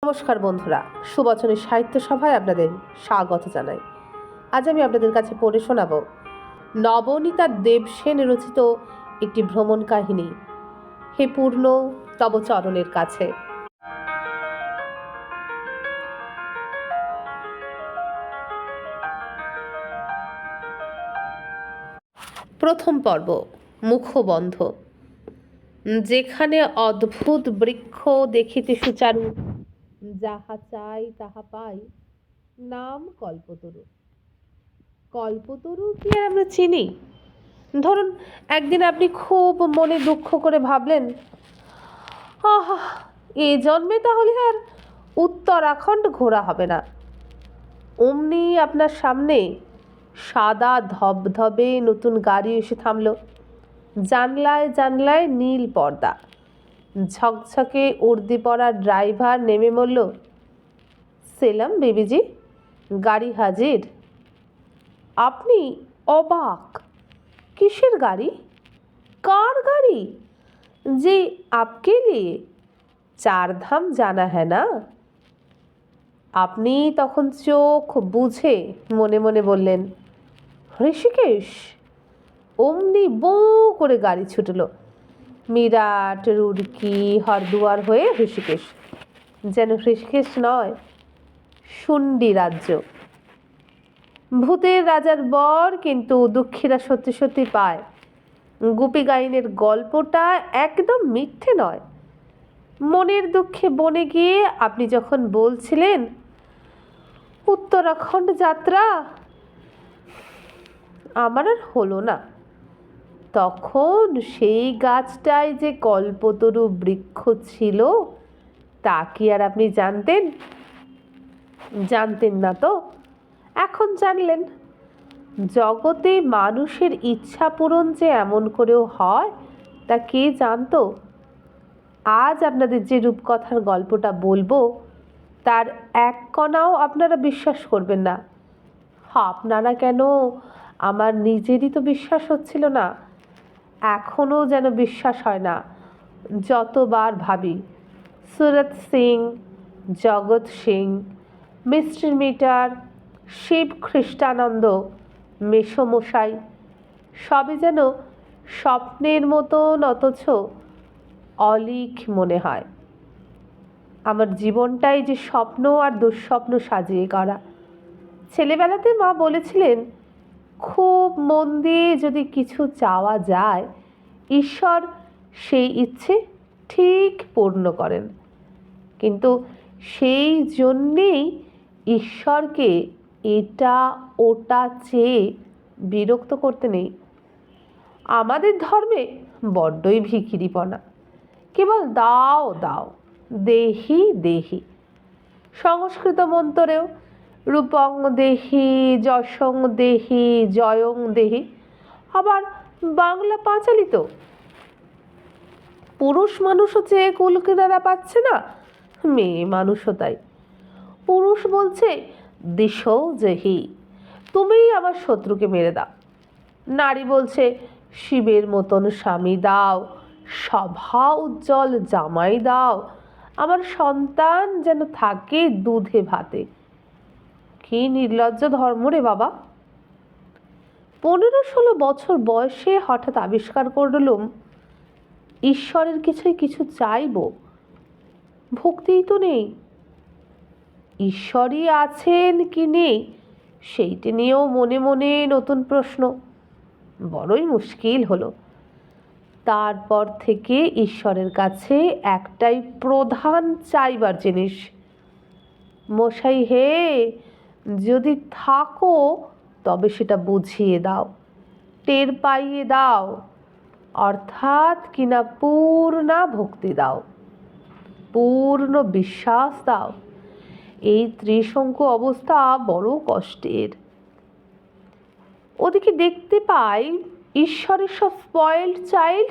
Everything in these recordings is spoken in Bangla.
নমস্কার বন্ধুরা, সুবচনের সাহিত্য সভায় আপনাদের স্বাগত জানাই। আজ আমি আপনাদের কাছে পড়ে শোনাব নবনীতা দেবসেন রচিত একটি ভ্রমণ কাহিনী, হে পূর্ণ তব চরণের কাছে। প্রথম পর্ব, মুখবন্ধ। যেখানে অদ্ভুত বৃক্ষ দেখিতে সুচারু, যাহা চাই তাহা পাই, নাম কল্পতরু। কল্পতরু কি আর আমরা চিনি? ধরুন, একদিন আপনি খুব মনে দুঃখ করে ভাবলেন, আহা, এ জন্মে তাহলে আর উত্তরাখণ্ড ঘোরা হবে না। অমনি আপনার সামনে সাদা ধবধবে নতুন গাড়ি এসে থামল। জানলায় জানলায় নীল পর্দা, ঝকঝকে উর্দি পরা ড্রাইভার নেমে বলল, সেলাম বেবিজি, গাড়ি হাজির। আপনি অবাক। কিসের গাড়ি? কার গাড়ি? যে আপকে লিয়ে চারধাম জানা হ্যাঁ না? আপনি তখন চোখ বুঝে মনে মনে বললেন, ঋষিকেশ। অমনি বো করে গাড়ি ছুটল মিরাট, রুড়কি, হরদুয়ার হয়ে ঋষিকেশ। যেন ঋষিকেশ নয়, শুন্ডি রাজ্য। ভূতের রাজার বর, কিন্তু দুঃখীরা সত্যি সত্যি পায়। গুপি গাইনের গল্পটা একদম মিথ্যে নয়। মনের দুঃখে বনে গিয়ে আপনি যখন বলছিলেন উত্তরাখণ্ড যাত্রা আমার আর হলো না, তখন সেই গাছটায় যে কল্পতরু বৃক্ষ ছিল তা কি আর আপনি জানতেন? জানতেন না তো, এখন জানলেন। জগতে মানুষের ইচ্ছা পূরণ যে এমন করেও হয় তা কে জানতো? আজ আপনাদের যে রূপকথার গল্পটা বলবো তার এক কণাও আপনারা বিশ্বাস করবেন না। আপনারা কেন, আমার নিজেরই তো বিশ্বাস হচ্ছিল না, এখনও যেন বিশ্বাস হয় না যতবার ভাবি। সুরত সিং, জগৎ সিং, মিস্টার মিটার, শিব খ্রিস্টানন্দ, মেসমশাই, সবই যেন স্বপ্নের মতন, অথচ অলিক মনে হয়। আমার জীবনটাই যে স্বপ্ন আর দুঃস্বপ্ন সাজিয়ে করা। ছেলেবেলাতে মা বলেছিলেন, খুব মন দিয়ে যদি কিছু চাওয়া যায়, ঈশ্বর সেই ইচ্ছে ঠিক পূর্ণ করেন। কিন্তু সেই জন্যেই ঈশ্বরকে এটা ওটা চেয়ে বিরক্ত করতে নেই। আমাদের ধর্মে বড্ডই ভিখিরিপনা, কেবল দাও দাও, দেহি দেহি। সংস্কৃত মন্ত্রেও রূপং দেহি, যশং দেহি, জয়ং দেহি। আবার বাংলা পাঁচালিত, পুরুষ মানুষও চেয়ে কুল কিনারা পাচ্ছে না, মেয়ে মানুষও তাই। পুরুষ বলছে, দিশৌ জেহি, তুমিই আমার শত্রুকে মেরে দাও। নারী বলছে, শিবের মতন স্বামী দাও, সভা উজ্জ্বল জামাই দাও, আমার সন্তান যেন থাকে দুধে ভাতে। কি নির্লজ্জ ধর্ম রে বাবা! 15-16 বছর বয়সে হঠাৎ আবিষ্কার করলুম ঈশ্বরের কিছুই কিছু চাইব, ভক্তিই তো নেই। ঈশ্বরই আছেন কি নেই সেইটি নিয়েও মনে মনে নতুন প্রশ্ন। বড়ই মুশকিল হলো। তারপর থেকে ঈশ্বরের কাছে একটাই প্রধান চাইবার জিনিস, মশাই হে, যদি থাকো তবে সেটা বুঝিয়ে দাও, টের পাইয়ে দাও, অর্থাৎ কিনা পূর্ণা ভক্তি দাও, পূর্ণ বিশ্বাস দাও। এই ত্রিশঙ্কু অবস্থা বড় কষ্টের। ওদিকে দেখতে পাই ঈশ্বরের সব স্পয়েলড চাইল্ড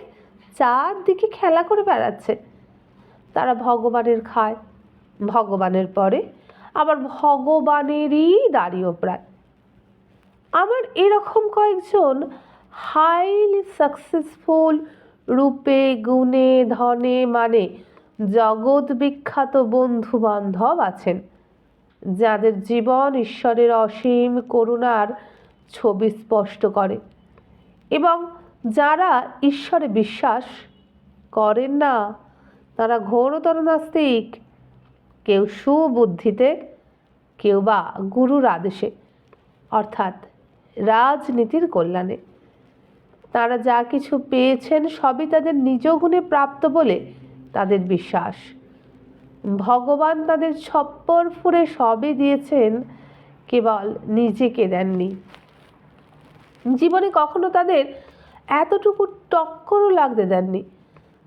চারদিকে খেলা করে বেড়াচ্ছে। তারা ভগবানের খায়, ভগবানের পরে আবার ভগবানেরই দাঁড়িয়েও প্রায়। আমার এরকম কয়েকজন হাইলি সাকসেসফুল, রূপে গুণে ধনে মানে জগৎ বিখ্যাত বন্ধু বান্ধব আছেন, যাদের জীবন ঈশ্বরের অসীম করুণার ছবি স্পষ্ট করে, এবং যারা ঈশ্বরে বিশ্বাস করেন না তারা ঘোরতর নাস্তিক, কেউ সুবুদ্ধিতে, কেউ বা গুরুর আদেশে, অর্থাৎ রাজনীতির কল্যাণে। তারা যা কিছু পেয়েছেন সবই তাদের নিজ গুণে প্রাপ্ত বলে তাদের বিশ্বাস। ভগবান তাদের ছপ্পর ফুঁড়ে সবই দিয়েছেন, কেবল নিজেকে দেননি। জীবনে কখনো তাদের এতটুকু টক্করও লাগতে দেননি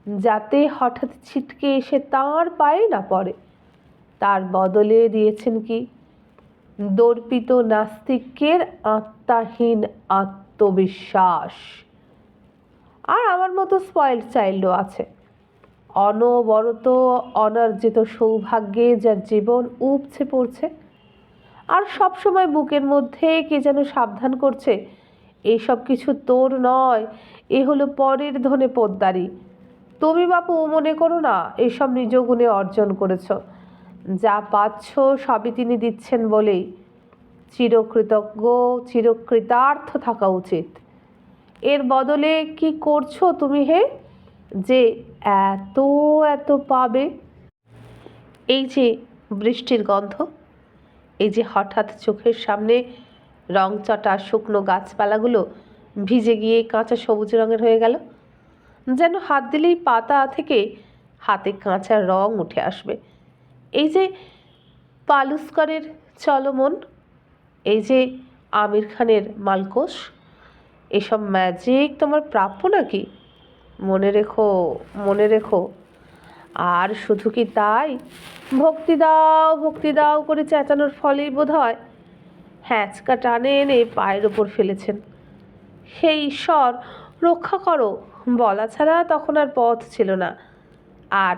যাতে হঠাৎ ছিটকে এসে তাঁর পায়ে না পড়ে। তার বদলে দিয়েছেন কি? দর্পিত নাস্তিকের আত্মাহীন আত্মবিশ্বাস। আর আমার মতো স্পয়েলড চাইল্ডও আছে, অনবরত অনার্জিত সৌভাগ্যে যার জীবন উপচে পড়ছে, আর সবসময় বুকের মধ্যে কে যেন সাবধান করছে, এইসব কিছু তোর নয়, এ হলো পরের ধনে পোদ্দারি। তুমি বাপু মনে করো না এসব নিজ গুণে অর্জন করেছ, যা পাচ্ছ সবই তিনি দিচ্ছেন বলেই চিরকৃতজ্ঞ, চিরকৃতার্থ থাকা উচিত। এর বদলে কি করছো তুমি হে, যে এত এত পাবে? এই যে বৃষ্টির গন্ধ, এই যে হঠাৎ চোখের সামনে রংচটা শুকনো গাছপালাগুলো ভিজে গিয়ে কাঁচা সবুজ রঙের হয়ে গেল, যেন হাত দিলেই পাতা থেকে হাতে কাঁচা রং উঠে আসবে। এই যে পালুস্করের চলমন, এই যে আমির খানের মালকোষ, এসব ম্যাজিক তোমার প্রাপ্য নাকি? মনে রেখো, মনে রেখো। আর শুধু কি তাই, ভক্তি দাও ভক্তি দাও করে চেঁচানোর ফলেই বোধ হয় হ্যাঁচকা টানে এনে পায়ের ওপর ফেলেছেন। হে ঈশ্বর রক্ষা করো বলা ছাড়া তখন আর পথ ছিল না, আর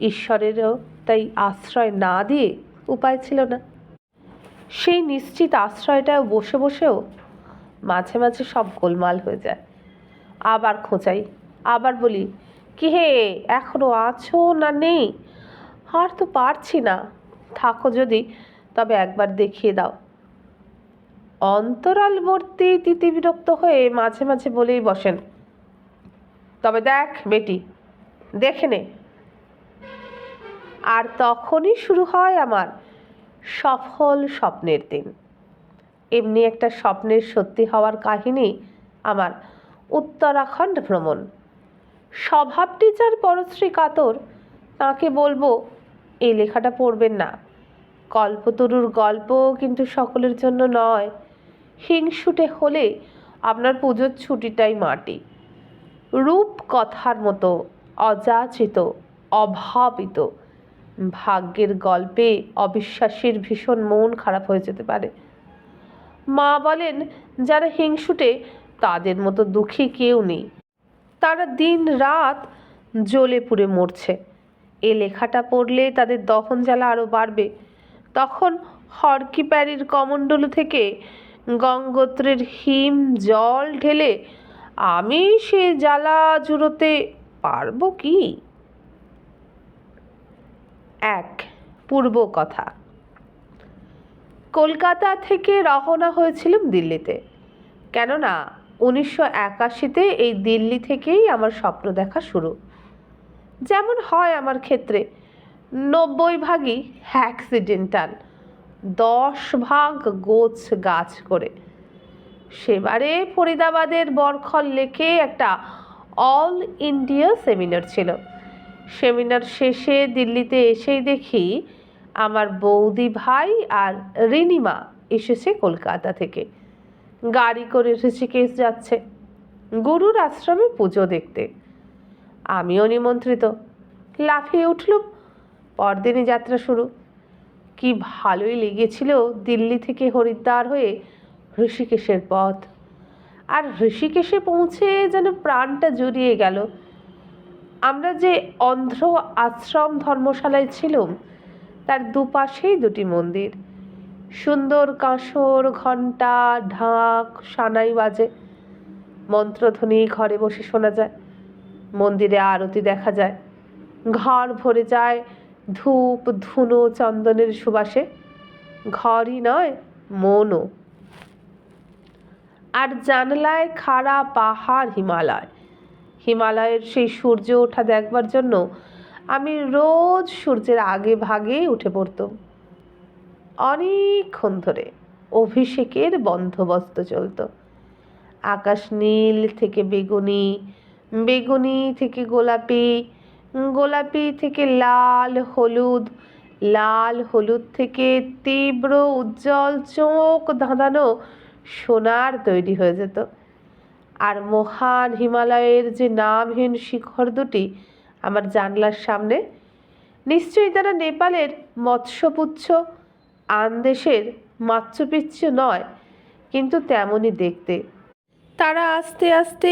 ঈশ্বরেরও তাই আশ্রয় না দিয়ে উপায় ছিল না। সেই নিশ্চিত আশ্রয়টাও বসে বসেও মাঝে মাঝে সব গোলমাল হয়ে যায়। আবার খোঁচাই, আবার বলি, কি হে এখনো আছো না নেই? আর তো পারছি না, থাকো যদি তবে একবার দেখিয়ে দাও। অন্তরালবর্তী তিতিবিরক্ত হয়ে মাঝে মাঝে বলেই বসেন, তবে দেখ বেটি, দেখে নে। আর তখনই শুরু হয় আমার সফল স্বপ্নের দিন। এমনি একটা স্বপ্নের সত্যি হওয়ার কাহিনী আমার উত্তরাখণ্ড ভ্রমণ। স্বভাবটি যার পরশ্রী কাতর, তাকে বলবো এই লেখাটা পড়বেন না। কল্পতরুর গল্প কিন্তু সকলের জন্য নয়। হিংসুটে হলে আপনার পুজোর ছুটিটাই মাটি। রূপ কথার মতো অযাচিত, অভাবিত ভাগ্যের গল্পে অবিশ্বাসীর ভীষণ মন খারাপ হয়ে যেতে পারে। মা বলেন যারা হিংসুটে তাদের মতো দুঃখী কেউ নেই, তারা দিন রাত জ্বলে পুড়ে মরছে। এ লেখাটা পড়লে তাদের দহন জ্বালা আরও বাড়বে। তখন হরকি প্যারির কমণ্ডলু থেকে গঙ্গোত্রের হিম জল ঢেলে আমি সে জ্বালা জুড়োতে পারবো কি? এক পূর্ব কথা। কলকাতা থেকে রওনা হয়েছিলাম দিল্লিতে, কেননা 1981-তে এই দিল্লি থেকেই আমার স্বপ্ন দেখা শুরু। যেমন হয় আমার ক্ষেত্রে, 90 ভাগই অ্যাক্সিডেন্টাল, 10 ভাগ গোছ গাছ করে। সেবারে ফরিদাবাদের বরখল লেকে একটা অল ইন্ডিয়া সেমিনার ছিল। সেমিনার শেষে দিল্লিতে এসেই দেখি আমার বৌদি ভাই আর রিনিমা এসেছে কলকাতা থেকে। গাড়ি করে ঋষিকেশ যাচ্ছে গুরুর আশ্রমে পুজো দেখতে। আমিও নিমন্ত্রিত। লাফিয়ে উঠলুম। পরদিনই যাত্রা শুরু। কি ভালোই লেগেছিল দিল্লি থেকে হরিদ্বার হয়ে ঋষিকেশের পথ। আর ঋষিকেশে পৌঁছে যেন প্রাণটা জুড়িয়ে গেল। আমরা যে অন্ধ্র আশ্রম ধর্মশালায় ছিলাম তার দুপাশেই দুটি মন্দির। সুন্দর কাঁসর, ঘণ্টা, ঢাক, সানাই বাজে। মন্ত্রধ্বনি ঘরে বসে শোনা যায়। মন্দিরে আরতি দেখা যায়। ঘর ভরে যায় ধূপ ধুনো চন্দনের সুবাসে। ঘরই নয়, মনও। আর জানলায় খাড়া পাহাড়, হিমালয়। হিমালয়ের সেই সূর্য ওঠা দেখবার জন্য আমি রোজ সূর্যের আগে ভাগে উঠে পড়তাম। অনেকক্ষণ ধরে অভিষেকের বন্দোবস্ত চলত। আকাশ নীল থেকে বেগুনি, বেগুনি থেকে গোলাপি, গোলাপি থেকে লাল হলুদ, লাল হলুদ থেকে তীব্র উজ্জ্বল চোখ ধাঁধানো সোনার তৈরি হয়ে যেত। আর মহান হিমালয়ের যে নামহীন শিখর দুটি আমার জানলার সামনে, নিশ্চয়ই তারা নেপালের মৎস্যপুচ্ছ, আন্দেশের মাচ্চু পিচ্চু নয়, কিন্তু তেমনই দেখতে। তারা আস্তে আস্তে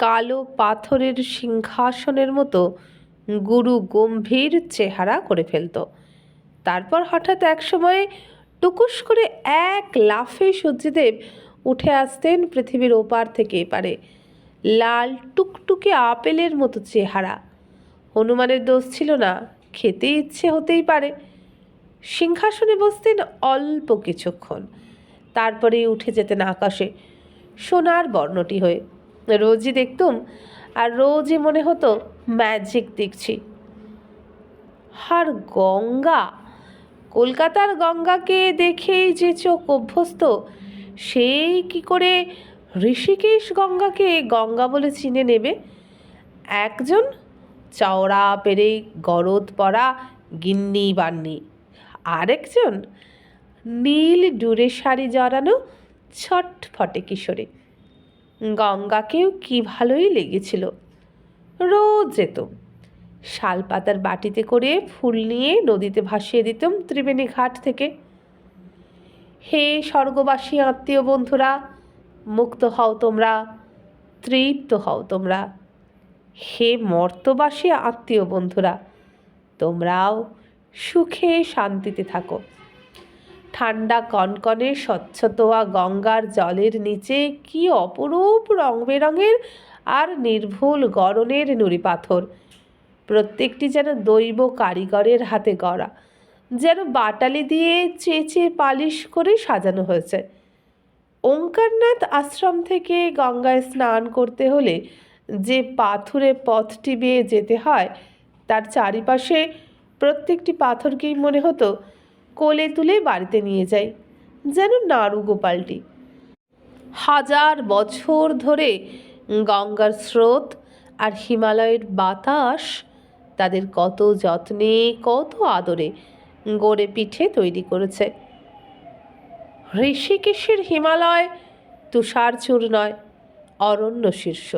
কালো পাথরের সিংহাসনের মতো গুরু গম্ভীর চেহারা করে ফেলত। তারপর হঠাৎ এক সময়ে টুকুস করে এক লাফে সূর্যদেব উঠে আসতেন পৃথিবীর ওপার থেকে এপারে। লাল টুকটুকে আপেলের মতো চেহারা। হনুমানের দোষ ছিল না, খেতে ইচ্ছে হতেই পারে। সিংহাসনে বসতেন অল্প কিছুক্ষণ, তারপরেই উঠে যেতেন আকাশে সোনার বর্ণটি হয়ে। রোজই দেখতুম, আর রোজই মনে হতো ম্যাজিক দেখছি। আর গঙ্গা, কলকাতার গঙ্গাকে দেখেই যে চোখ অভ্যস্ত, সেই কি করে ঋষিকেশ গঙ্গাকে গঙ্গা বলে চিনে নেবে? একজন চওড়া পেরে গরদ পরা গিন্নি বান্নি, আরেকজন নীল ডুরে শাড়ি জড়ানো ছটফটে কিশোরী। গঙ্গাকেও কি ভালোই লেগেছিল। রোজ যেতাম, শালপাতার বাটিতে করে ফুল নিয়ে নদীতে ভাসিয়ে দিতাম ত্রিবেণী ঘাট থেকে। হে স্বর্গবাসী আত্মীয় বন্ধুরা, মুক্ত হও তোমরা, তৃপ্ত হও তোমরা। হে মর্তবাসী আত্মীয় বন্ধুরা, তোমরাও সুখে শান্তিতে থাকো। ঠান্ডা কনকনে স্বচ্ছতোয়া গঙ্গার জলের নিচে কি অপরূপ রং বেরঙের আর নির্ভুল গড়নের নুড়ি পাথর। প্রত্যেকটি যেন দৈব কারিগরের হাতে গড়া, যেন বাটালি দিয়ে চেঁচে পালিশ করে সাজানো হয়েছে। ওঙ্কারনাথ আশ্রম থেকে গঙ্গায় স্নান করতে হলে যে পাথুরে পথটি বেয়ে যেতে হয়, তার চারিপাশে প্রত্যেকটি পাথরকেই মনে হতো কোলে তুলে বাড়িতে নিয়ে যাই, যেন নাড়ু গোপালটি। হাজার বছর ধরে গঙ্গার স্রোত আর হিমালয়ের বাতাস তাদের কত যত্নে, কত আদরে গড়ে পিঠে তৈরি করেছে। ঋষিকেশের হিমালয় তুষারচূড় নয়, অরণ্য শীর্ষ।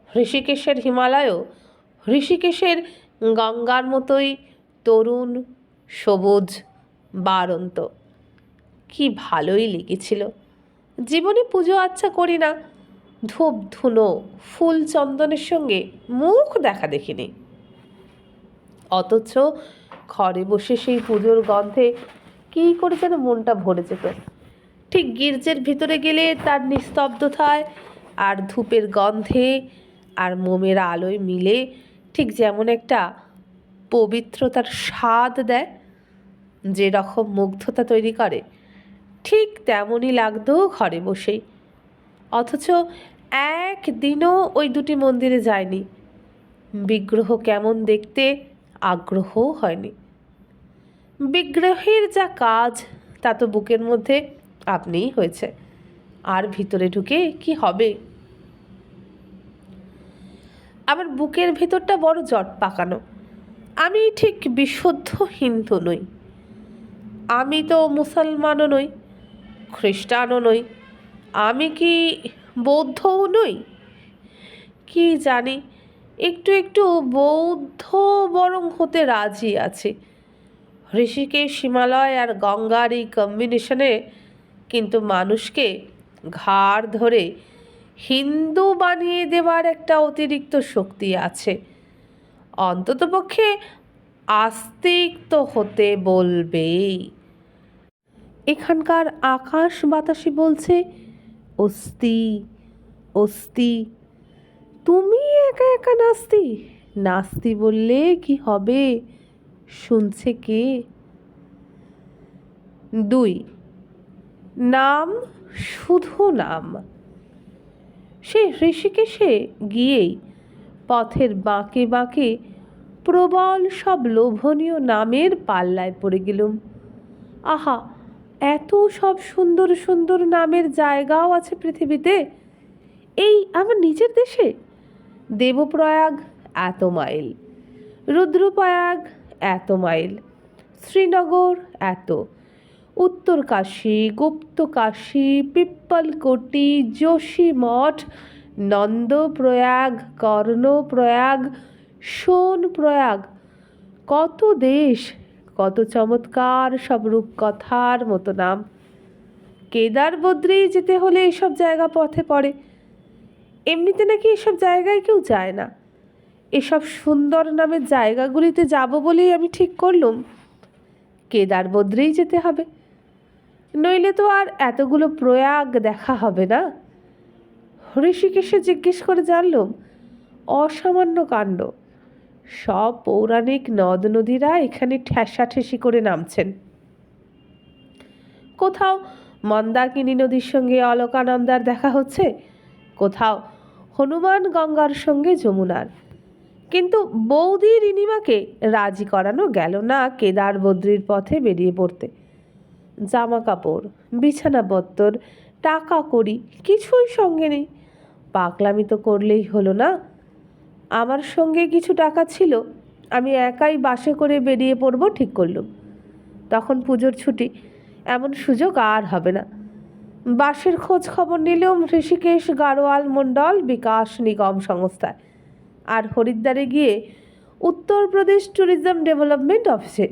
ঋষিকেশের হিমালয়ও ঋষিকেশের গঙ্গার মতোই তরুণ, সবুজ, বাড়ন্ত। কি ভালোই লেগেছিল। জীবনে পুজো আচ্ছা করি না, ধূপ ধুনো ফুল চন্দনের সঙ্গে মুখ দেখা দেখিনি, অথচ ঘরে বসে সেই পুজোর গন্ধে কী করে যেন মনটা ভরে যেত। ঠিক গির্জের ভিতরে গেলে তার নিস্তব্ধতায় আর ধূপের গন্ধে আর মোমের আলোয় মিলে ঠিক যেমন একটা পবিত্রতার স্বাদ দেয়, যে রকম মুগ্ধতা তৈরি করে, ঠিক তেমনই লাগতো ঘরে বসেই। অথচ একদিনও ওই দুটি মন্দিরে যায়নি। বিগ্রহ কেমন দেখতে আগ্রহও হয়নি। বিগ্রহের যা কাজ তা তো বুকের মধ্যে আপনিই হয়েছে, আর ভিতরে ঢুকে কি হবে? আমার বুকের ভেতরটা বড় জট পাকানো। আমি ঠিক বিশুদ্ধ হিন্দু নই, আমি তো মুসলমানও নই, খ্রিস্টানও নই, আমি কি বৌদ্ধও নই। কি জানি, একটু একটু বৌদ্ধ বরং হতে রাজি আছে। ঋষিকেশ, হিমালয় আর গঙ্গার এই কম্বিনেশনে কিন্তু মানুষকে ঘাড় ধরে হিন্দু বানিয়ে দেওয়ার একটা অতিরিক্ত শক্তি আছে। অন্ততপক্ষে আস্তিক তো হতে বলবেই। এখানকার আকাশ বাতাসে বলছে অস্তি অস্তি, তুমি একা একা নাস্তি, নাস্তি বললে কি হবে, শুনছে কে? 2, নাম, শুধু নাম। সে ঋষিকেশে গিয়েই পথের বাঁকে বাঁকে প্রবল সব লোভনীয় নামের পাল্লায় পড়ে গেলুম। আহা, এত সব সুন্দর সুন্দর নামের জায়গাও আছে পৃথিবীতে। এই আমার নিজের দেশে দেবপ্রয়াগ এত মাইল, রুদ্রপ্রয়াগ এত মাইল, শ্রীনগর এত, উত্তরকাশী, গুপ্তকাশী, পিপ্পলকোটি, যোশীমঠ, নন্দপ্রয়াগ, কর্ণপ্রয়াগ, সোনপ্রয়াগ, কত দেশ, কত চমৎকার সব রূপকথার মতো নাম। কেদার বদ্রী যেতে হলে এসব জায়গা পথে পড়ে। এমনিতে নাকি এসব জায়গায় কেউ যায় না। এসব সুন্দর নামের জায়গাগুলিতে যাব বলেই আমি ঠিক করলুম কেদার বদ্রেই যেতে হবে, নইলে তো আর এতগুলো প্রয়াগ দেখা হবে না। ঋষিকেশে জিজ্ঞেস করে জানলুম অসামান্য কাণ্ড, সব পৌরাণিক নদ নদীরা এখানে ঠেসাঠেসি করে নামছেন। কোথাও মন্দাকিনী নদীর সঙ্গে অলকানন্দার দেখা হচ্ছে, কোথাও হনুমান গঙ্গার সঙ্গে যমুনার। কিন্তু বৌদি রিনিমাকে রাজি করানো গেল না কেদার বদ্রীর পথে বেরিয়ে পড়তে। জামা কাপড়, বিছানাপত্তর, টাকা কড়ি কিছুই সঙ্গে নেই। পাগলামি তো করলেই হলো না। আমার সঙ্গে কিছু টাকা ছিল, আমি একাই বাসে করে বেরিয়ে পড়ব ঠিক করলুম। তখন পুজোর ছুটি, এমন সুযোগ আর হবে না। বাসের খোঁজ খবর নিলাম ঋষিকেশ গাড়োয়াল মণ্ডল বিকাশ নিগম সংস্থায়, আর হরিদ্বারে গিয়ে উত্তরপ্রদেশ ট্যুরিজম ডেভেলপমেন্ট অফিসে।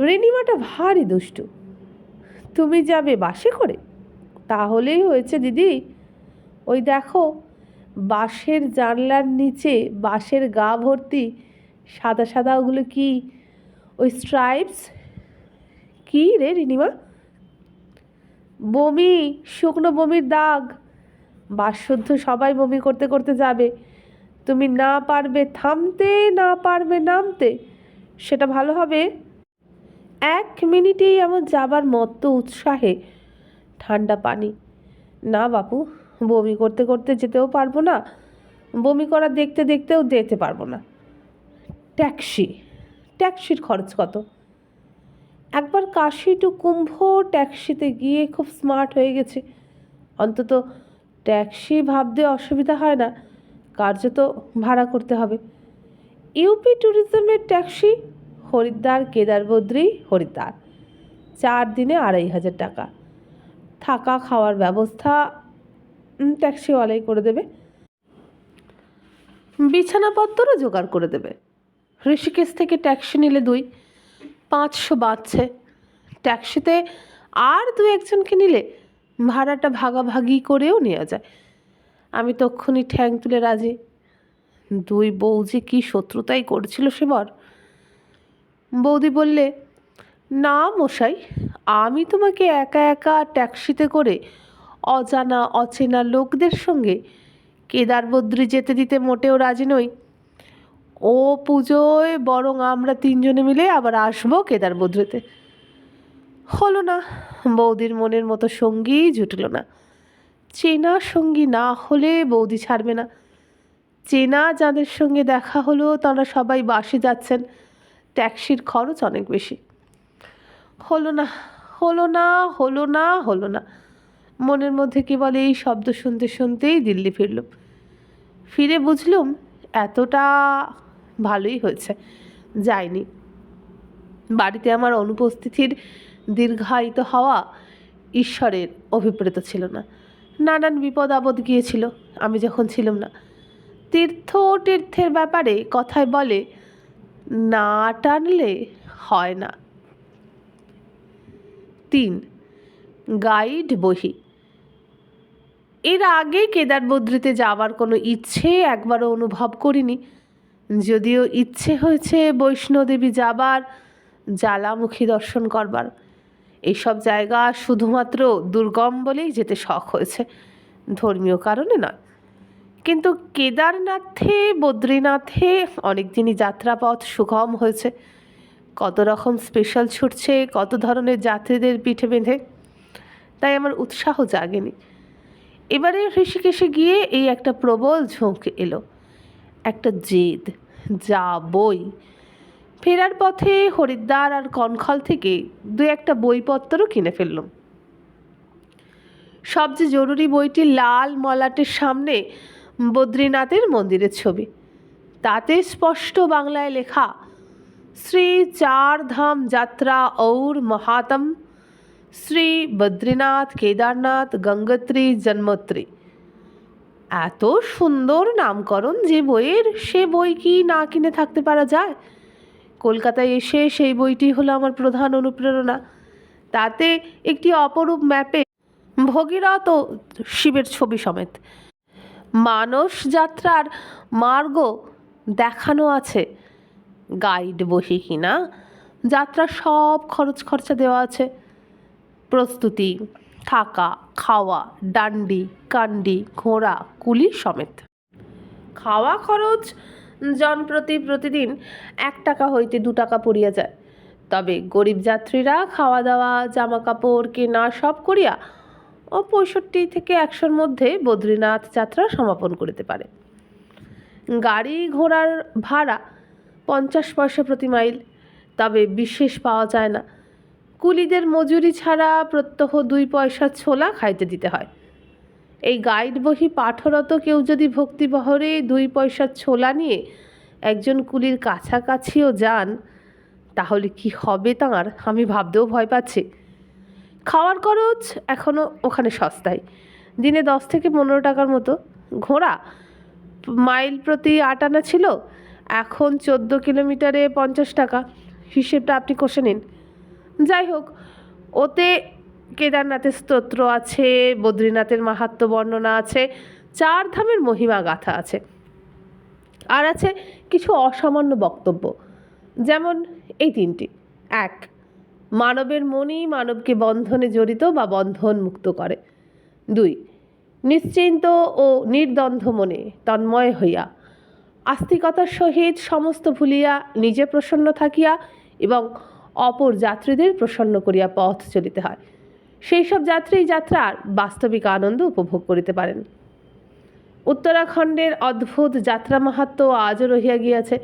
রেনিমাটা ভারী দুষ্টু। তুমি যাবে বাসে করে? তাহলেই হয়েছে দিদি। ওই দেখো, বাসের জানলার নিচে বাসের গা ভর্তি সাদা সাদা, ওগুলো কি? ওই স্ট্রাইপস। কি রে রিনিমা? বমি, শুকনো বমির দাগ। বাসশুদ্ধ সবাই বমি করতে করতে যাবে, তুমি না পারবে থামতে, না পারবে নামতে, সেটা ভালো হবে? 1 মিনিটেই আমার যাবার মত্ত উৎসাহে ঠান্ডা পানি। না বাপু, বমি করতে করতে যেতেও পারবো না, বমি করা দেখতে দেখতেও যেতে পারবো না। ট্যাক্সির খরচ কত? একবার কাশী টু কুম্ভ ট্যাক্সিতে গিয়ে খুব স্মার্ট হয়ে গেছে। অন্তত ট্যাক্সি ভাবতে অসুবিধা হয় না, কার্যত ভাড়া করতে হবে। ইউপি ট্যুরিজমের ট্যাক্সি, হরিদ্বার কেদার বদ্রী হরিদ্বার, 4 দিনে 2500 টাকা। থাকা খাওয়ার ব্যবস্থা ট্যাক্সিওয়ালাই করে দেবে, বিছানাপত্রও জোগাড় করে দেবে। ঋষিকেশ থেকে ট্যাক্সি নিলে 500 বাঁচছে। ট্যাক্সিতে আর 2-1জনকে নিলে ভাড়াটা ভাগাভাগি করেও নেওয়া যায়। আমি তক্ষুনি ঠ্যাং তুলে রাজি। 2 বউ যে কী শত্রুতাই করছিল সেবার। বৌদি বললে, না মশাই, আমি তোমাকে একা একা ট্যাক্সিতে করে অজানা অচেনা লোকদের সঙ্গে কেদার বদ্রী যেতে দিতে মোটেও রাজি নই। ও পুজোয় বরং আমরা 3 জনে মিলে আবার আসবো কেদার বদ্রীতে। হলো না, বৌদির মনের মতো সঙ্গী জুটল না। চেনা সঙ্গী না হলে বৌদি ছাড়বে না। চেনা যাদের সঙ্গে দেখা হলো তারা সবাই বাসে যাচ্ছেন, ট্যাক্সির খরচ অনেক বেশি। হলো না, হলো না, হলো না, হলো না। মনের মধ্যে কেবল এই শব্দ শুনতে শুনতেই দিল্লি ফিরলুম। ফিরে বুঝলুম এতটা ভালোই হয়েছে যায়নি। বাড়িতে আমার অনুপস্থিতির দীর্ঘায়িত হওয়া ঈশ্বরের অভিপ্রেত ছিল না। নানান বিপদ আপদ গিয়েছিল আমি যখন ছিলাম না। তীর্থের ব্যাপারে কথায় বলে, না টানলে হয় না। 3, গাইড বহি। এর আগে কেদার বদ্রীতে যাওয়ার কোনো ইচ্ছে একবারও অনুভব করিনি। যদিও ইচ্ছে হয়েছে বৈষ্ণোদেবী যাবার, জ্বালামুখী দর্শন করবার। এইসব জায়গা শুধুমাত্র দুর্গম বলেই যেতে শখ হয়েছে, ধর্মীয় কারণে নয়। কিন্তু কেদারনাথে বদ্রীনাথে অনেক দিনই যাত্রাপথ সুগম হয়েছে, কত রকম স্পেশাল ছুটছে কত ধরনের যাত্রীদের পিঠে বেঁধে, তাই আমার উৎসাহ জাগেনি। এবারে ঋষিকেশে গিয়ে এই একটা প্রবল ঝোঁক এলো, একটা জেদ, যা বই। ফেরার পথে হরিদ্বার আর কনখল থেকে দু একটা বইপত্রও কিনে ফেললাম। সবচেয়ে জরুরি বইটি লাল মলাটের সামনে বদ্রীনাথের মন্দিরের ছবি, তাতে স্পষ্ট বাংলায় লেখা, শ্রী চার ধাম যাত্রা और महात्म শ্রী বদ্রীনাথ কেদারনাথ গঙ্গোত্রী যমুনোত্রী। এত সুন্দর নামকরণ যে বইয়ের, সে বই কি না কিনে থাকতে পারা যায়? কলকাতায় এসে সেই বইটি হলো আমার প্রধান অনুপ্রেরণা। তাতে একটি অপরূপ ম্যাপে ভগীরথ ও শিবের ছবি সমেত মানস যাত্রার মার্গ দেখানো আছে। গাইড বহি কিনা যাত্রার সব খরচ খরচা দেওয়া আছে, প্রস্তুতি, থাকা, খাওয়া, ডান্ডি কান্ডি ঘোড়া কুলি সমেত। খাওয়া খরচ জনপ্রতি প্রতিদিন 1 টাকা হইতে 2 টাকা পড়িয়া যায়। তবে গরিব যাত্রীরা খাওয়া দাওয়া জামা কাপড় কেনা সব করিয়া 65 থেকে 100-র মধ্যে বদ্রীনাথ যাত্রা সমাপন করিতে পারে। গাড়ি ঘোড়ার ভাড়া 50 পয়সা প্রতি মাইল, তবে বিশেষ পাওয়া যায় না। কুলিদের মজুরি ছাড়া প্রত্যহ 2 পয়সা ছোলা খাইতে দিতে হয়। এই গাইড বহি পাঠরত কেউ যদি ভক্তিবহরে 2 পয়সার ছোলা নিয়ে একজন কুলির কাছাকাছিও যান, তাহলে কি হবে তাঁর আমি ভাবতেও ভয় পাচ্ছি। খাওয়ার খরচ এখনও ওখানে সস্তায়, দিনে 10 থেকে 15 টাকার মতো। ঘোড়া মাইল প্রতি 8 আনা ছিল, এখন 14 কিলোমিটারে 50 টাকা। হিসেবটা আপনি কষে নিন। যাই হোক, ওতে কেদারনাথের স্তোত্র আছে, বদ্রীনাথের মাহাত্ম্য বর্ণনা আছে, 4 ধামের মহিমা গাথা আছে, আর আছে কিছু অসামান্য বক্তব্য, যেমন এই 3টি। 1. মানবের মনই মানবকে বন্ধনে জড়িত বা বন্ধন মুক্ত করে। 2. নিশ্চিন্ত ও নির্দ্বন্দ্ব মনে তন্ময় হইয়া আস্তিকতার সহিত সমস্ত ভুলিয়া নিজে প্রসন্ন থাকিয়া এবং অপর যাত্রীদের প্রসন্ন করিয়া পথ চলিতে হয়। সেই সব যাত্রী যাত্রার বাস্তবিক আনন্দ উপভোগ করিতে পারেন। উত্তরাখণ্ডের অদ্ভুত যাত্রা মাহাত্ম্য আজও রহিয়া গিয়াছে।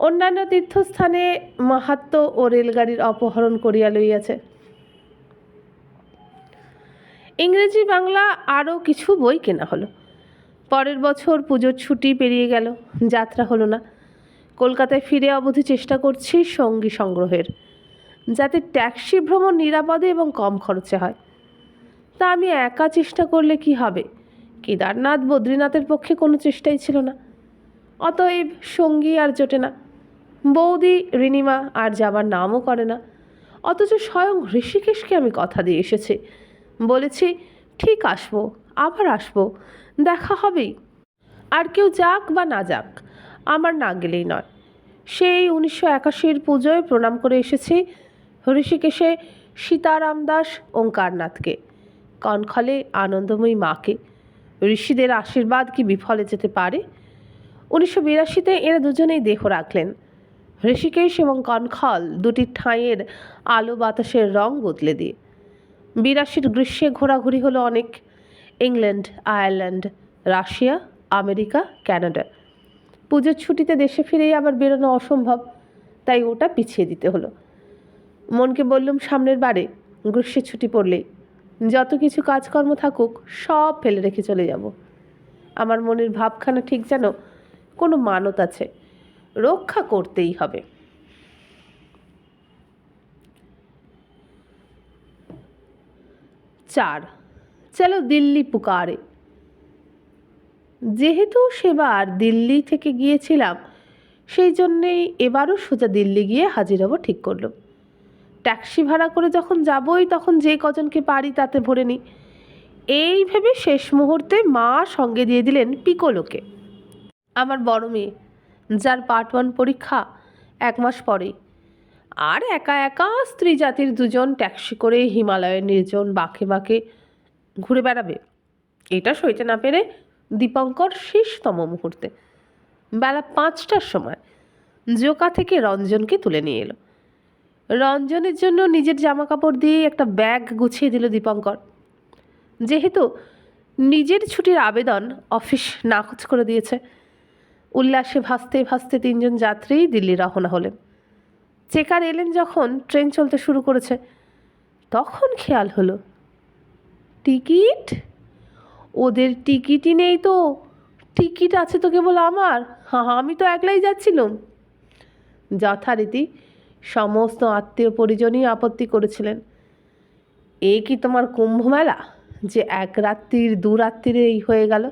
অন্যান্য তীর্থস্থানে মাহাত্ম্য ও রেলগাড়ির অপহরণ করিয়া লইয়াছে। ইংরেজি বাংলা আরও কিছু বই কেনা হলো। পরের বছর পুজোর ছুটি পেরিয়ে গেল, যাত্রা হলো না। কলকাতায় ফিরে অবধি চেষ্টা করছি সঙ্গী সংগ্রহের, যাতে ট্যাক্সি ভ্রমণ নিরাপদে এবং কম খরচে হয়। তা আমি একা চেষ্টা করলে কি হবে? কেদারনাথ বদ্রীনাথের পক্ষে কোনো চেষ্টাই ছিল না, অতএব সঙ্গী আর জোটে না। বৌদি রিনিমা আর যাবার নামও করে না, অথচ স্বয়ং ঋষিকেশকে আমি কথা দিয়ে এসেছি, বলেছি ঠিক আসবো, আবার আসবো, দেখা হবেই। আর কেউ যাক বা না যাক, আমার না গেলেই নয়। সেই 1981 পুজোয় প্রণাম করে এসেছি ঋষিকেশে সীতারাম দাস ওঙ্কারনাথকে, কনখলে আনন্দময়ী মাকে। ঋষিদের আশীর্বাদ কি বিফলে যেতে পারে? 1982-তে এরা দুজনেই দেহ রাখলেন। ঋষিকেশ এবং কনখল দুটি ঠাঁইয়ের আলো বাতাসের রং বদলে দিয়ে। 82-র গ্রীষ্মে ঘোরাঘুরি হলো অনেক, England, Ireland, Russia, America, Canada. পুজোর ছুটিতে দেশে ফিরেই আবার বেরোনো অসম্ভব, তাই ওটা পিছিয়ে দিতে হলো। মনকে বললুম সামনের বারে গ্রীষ্মের ছুটি পড়লেই যত কিছু কাজকর্ম থাকুক সব ফেলে রেখে চলে যাব। আমার মনের ভাবখানা ঠিক যেন কোনো মানত আছে, রক্ষা করতেই হবে। 4. চলো দিল্লি পুকারে। যেহেতু সেবার দিল্লি থেকে গিয়েছিলাম, সেই জন্যেই এবারও সোজা দিল্লি গিয়ে হাজির হব ঠিক করলাম। ট্যাক্সি ভাড়া করে যখন যাবই তখন যে কজনকে পারি তাতে ভরে নিই। এই ভেবে শেষ মুহূর্তে মা সঙ্গে দিয়ে দিলেন পিকোলোকে, আমার বড় মেয়ে, যার পার্ট 1 পরীক্ষা 1 মাস পরেই। আর একা একা স্ত্রী জাতির 2জন ট্যাক্সি করে হিমালয়ের নির্জন বাঁকে বাঁকে ঘুরে বেড়াবে, এটা সইতে না পেরে দীপঙ্কর শেষতম মুহূর্তে বেলা 5টার সময় জোকা থেকে রঞ্জনকে তুলে নিয়ে এলো। রঞ্জনের জন্য নিজের জামা কাপড় দিয়ে একটা ব্যাগ গুছিয়ে দিল দীপঙ্কর। যেহেতু নিজের ছুটির আবেদন অফিস নাকচ করে দিয়েছে, উল্লাসে ভাসতে ভাসতে 3জন যাত্রী দিল্লি রওনা হলেন। চেকার এলেন যখন ট্রেন চলতে শুরু করেছে, তখন খেয়াল হলো টিকিট, ওদের টিকিটই নেই তো। টিকিট আছে তো কেবল আমার, আমি তো একলাই যাচ্ছিলাম। যথারীতি সমস্ত আত্মীয় পরিজনই আপত্তি করেছিলেন, এ কি তোমার কুম্ভ মেলা যে 1 রাত্রির 2 রাত্রিরে এই হয়ে গেল?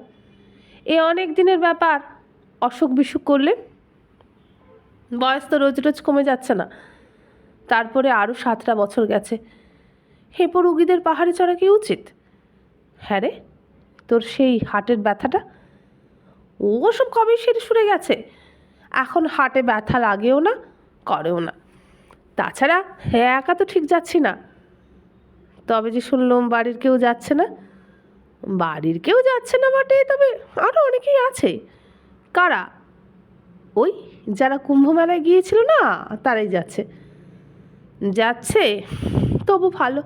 এ অনেক দিনের ব্যাপার, অসুখ বিসুখ করলে। বয়স তো রোজ রোজ কমে যাচ্ছে না, তারপরে আরও 7টা বছর গেছে। হেপো রুগীদের পাহাড়ে চড়া কি উচিত? হ্যাঁ রে, তোর সেই হার্টের ব্যথাটা ওসব কবেই সেরে গেছে। এখন হার্টে ব্যথা লাগেও না, করেও না। তাছাড়া একা তো ঠিক যাচ্ছি না। তবে যে শুনলাম বাড়ির কেউ যাচ্ছে না। বাড়ির কেউ যাচ্ছে না বটে, তবে আরও অনেকেই আছে। কারা? ওই যারা কুম্ভ মেলায় গিয়েছিল না, তারাই যাচ্ছে। তবু ভালো,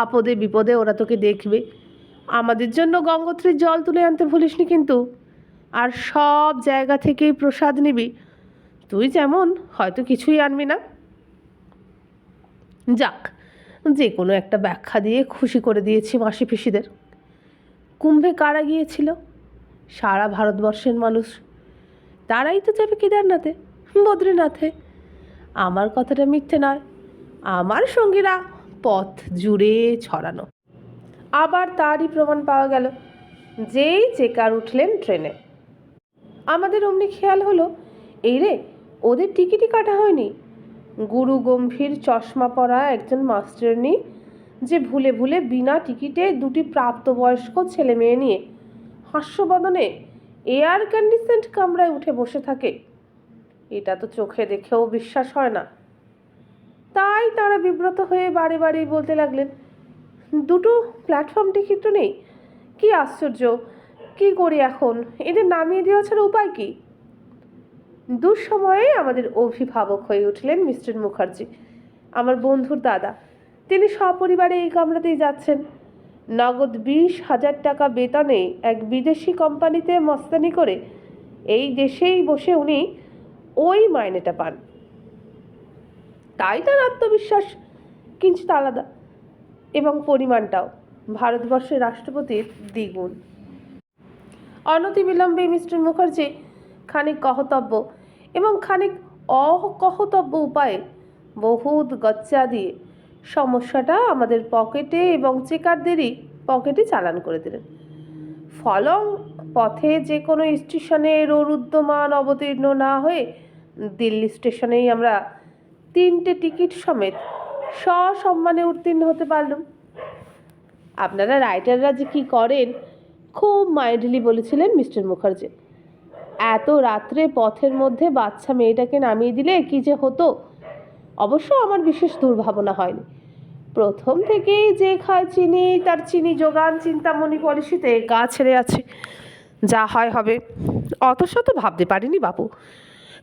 আপদে বিপদে ওরা তোকে দেখবে। আমাদের জন্য গঙ্গোত্রীর জল তুলে আনতে ভুলিসনি কিন্তু। আর সব জায়গা থেকেই প্রসাদ নিবি। তুই যেমন হয়তো কিছুই আনবি না। যাক, যে কোনো একটা ব্যাখ্যা দিয়ে খুশি করে দিয়েছি মাসি পিসিদের। কুম্ভে কারা গিয়েছিল? সারা ভারতবর্ষের মানুষ। তারাই তো যাবে কেদারনাথে, বদ্রীনাথে। আমার কথাটা মিথ্যে নয়, আমার সঙ্গীরা পথ জুড়ে ছড়ানো। আবার তারই প্রমাণ পাওয়া গেল যেই চেকার উঠলেন ট্রেনে। আমাদের অমনি খেয়াল হলো, এই রে, ওদের টিকিটই কাটা হয়নি। গুরু গম্ভীর চশমা পরা একজন মাস্টারনি যে ভুলে ভুলে বিনা টিকিটে 2টি প্রাপ্তবয়স্ক ছেলে মেয়ে নিয়ে হাস্যবদনে এয়ার কন্ডিশনড কামরায় উঠে বসে থাকে, এটা তো চোখে দেখেও বিশ্বাস হয় না। তাই তারা বিব্রত হয়ে বারে বারে বলতে লাগলেন, 2টো প্ল্যাটফর্ম টিকিট তো নেই। কি আশ্চর্য, কি করি এখন? এদের নামিয়ে দেওয়া ছাড়া উপায় কি? দুঃসময়ে আমাদের অভিভাবক হয়ে উঠলেন মিস্টার মুখার্জি, আমার বন্ধুর দাদা। তিনি সপরিবারে এই কামরাতেই যাচ্ছেন। নগদ 20,000 টাকা বেতনে এক বিদেশি কোম্পানিতে মস্তানি করে এই দেশেই বসে উনি ওই মাইনেটা পান। তাই তার আত্মবিশ্বাস কিঞ্চিত আলাদা, এবং পরিমাণটাও ভারতবর্ষের রাষ্ট্রপতির দ্বিগুণ। অনতিবিলম্বে মিস্টার মুখার্জি খানিক কহতব্য এবং খানিক অকহতব্য উপায়ে বহুত গচ্চা দিয়ে সমস্যাটা আমাদের পকেটে এবং চেকারদেরই পকেটে চালান করে দিলেন। ফলং পথে যে কোনো স্টেশনে রোরুদ্যমান অবতীর্ণ না হয়ে দিল্লি স্টেশনেই আমরা 3টে টিকিট সমেত সসম্মানে উত্তীর্ণ হতে পারলাম। আপনারা রাইটাররা যে কী করেন খুব মাইল্ডলি বলেছিলেন মিস্টার মুখার্জি। এত রাত্রে পথের মধ্যে বাচ্চা মেয়েটাকে নামিয়ে দিলে কি যে হতো। অবশ্য আমার বিশেষ দুর্ভাবনা হয়নি। প্রথম থেকেই যে খায় চিনি, তার চিনি যোগান চিন্তামণি পলিসিতে গা ছেড়ে আছে। যা হয় হবে, অত শত ভাবতে পারিনি বাবু।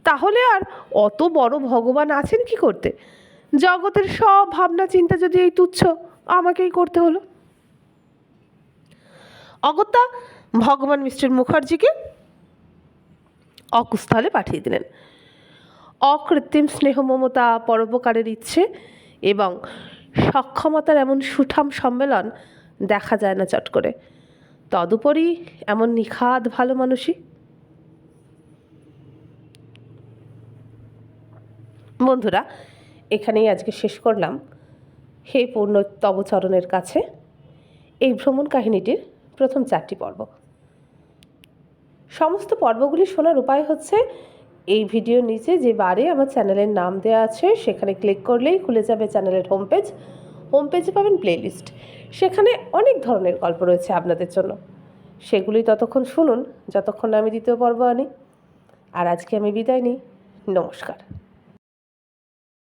তাহলে আর অত বড় ভগবান আছেন কি করতে? জগতের সব ভাবনা চিন্তা যদি এই তুচ্ছ আমাকেই করতে হলো। অগত্যা ভগবান মিস্টার মুখার্জিকে অকুস্থলে পাঠিয়ে দিলেন। অকৃত্রিম স্নেহ মমতা, পরোপকারের ইচ্ছে এবং সক্ষমতার এমন সুঠাম সম্মেলন দেখা যায় না চট করে। তদুপরি এমন নিখাদ ভালো মানুষই। বন্ধুরা, এখানেই আজকে শেষ করলাম। হে পূর্ণ তব চরণের কাছে এই ভ্রমণ কাহিনীটির প্রথম 4টি পর্ব। সমস্ত পর্বগুলি শোনার উপায় হচ্ছে এই ভিডিওর নিচে যে বারে আমার চ্যানেলের নাম দেওয়া আছে সেখানে ক্লিক করলেই খুলে যাবে চ্যানেলের হোমপেজে পাবেন প্লেলিস্ট। সেখানে অনেক ধরনের গল্প রয়েছে আপনাদের জন্য। সেগুলি ততক্ষণ শুনুন যতক্ষণ আমি দ্বিতীয় পর্ব আনি। আর আজকে আমি বিদায় নিই। নমস্কার।